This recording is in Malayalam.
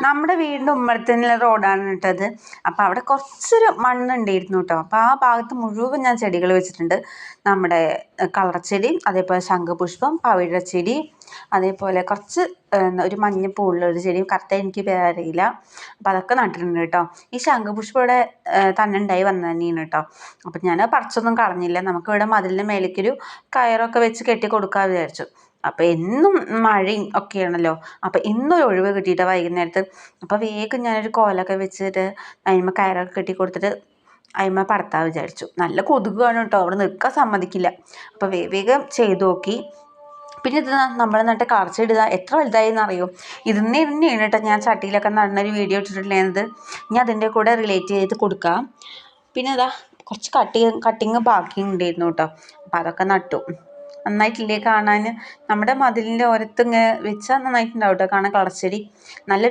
നമ്മുടെ വീടിൻ്റെ ഉമ്മറത്തുള്ള റോഡാണ് കേട്ടത്. അപ്പോൾ അവിടെ കുറച്ചൊരു മണ്ണുണ്ടായിരുന്നു കേട്ടോ. അപ്പോൾ ആ ഭാഗത്ത് മുഴുവൻ ഞാൻ ചെടികൾ വെച്ചിട്ടുണ്ട്. നമ്മുടെ കളർച്ചെടി, അതേപോലെ ശംഖുപുഷ്പം, പവിഴച്ചെടി, അതേപോലെ കുറച്ച് ഒരു മഞ്ഞപ്പൂവുള്ള ഒരു ചെടി, കറക്റ്റായി എനിക്ക് പേരറിയില്ല. അപ്പോൾ അതൊക്കെ നട്ടിട്ടുണ്ട് കേട്ടോ. ഈ ശംഖുപുഷ്പം ഇവിടെ തന്നെ ഉണ്ടായി വന്നത് തന്നെയാണ് കേട്ടോ. അപ്പം ഞാൻ പറിച്ചൊന്നും കളഞ്ഞില്ല. നമുക്കിവിടെ മതിലിൻ്റെ മേലേക്കൊരു കയറൊക്കെ വെച്ച് കെട്ടി കൊടുക്കാൻ വിചാരിച്ചു. അപ്പോൾ എന്നും മഴയും ഒക്കെയാണല്ലോ. അപ്പോൾ ഇന്നൊരു ഒഴിവ് കിട്ടിയിട്ട് വൈകുന്നേരത്ത്, അപ്പോൾ വേഗം ഞാനൊരു കോലൊക്കെ വെച്ചിട്ട് അതിന്മേൽ കയറൊക്കെ കെട്ടി കൊടുത്തിട്ട് അതിന്മേൽ പടർത്താൻ വിചാരിച്ചു. നല്ല കൊതുകാണ് കേട്ടോ, അവിടെ നിൽക്കാൻ സമ്മതിക്കില്ല. അപ്പോൾ വേഗം ചെയ്ത് നോക്കി. പിന്നെ ഇത് നമ്മൾ നട്ട് കളർച്ചെടി എത്ര വലുതായി എന്നറിയോ. ഇതിന് തന്നെയാണ് കേട്ടോ ഞാൻ ചട്ടിയിലൊക്കെ നടന്നൊരു വീഡിയോ ഇട്ടിട്ടുള്ളത്. ഞാൻ അതിൻ്റെ കൂടെ റിലേറ്റ് ചെയ്ത് കൊടുക്കാം. പിന്നെ ഇതാ കുറച്ച് കട്ടിങ് ബാക്കി ഉണ്ടായിരുന്നു കേട്ടോ. അപ്പോൾ അതൊക്കെ നട്ടു. നന്നായിട്ടില്ലേ കാണാൻ? നമ്മുടെ മതിലിൻ്റെ ഓരത്തിങ്ങനെ വെച്ചാൽ നന്നായിട്ടുണ്ടാവും കേട്ടോ കാണാൻ കളർച്ചെടി. നല്ല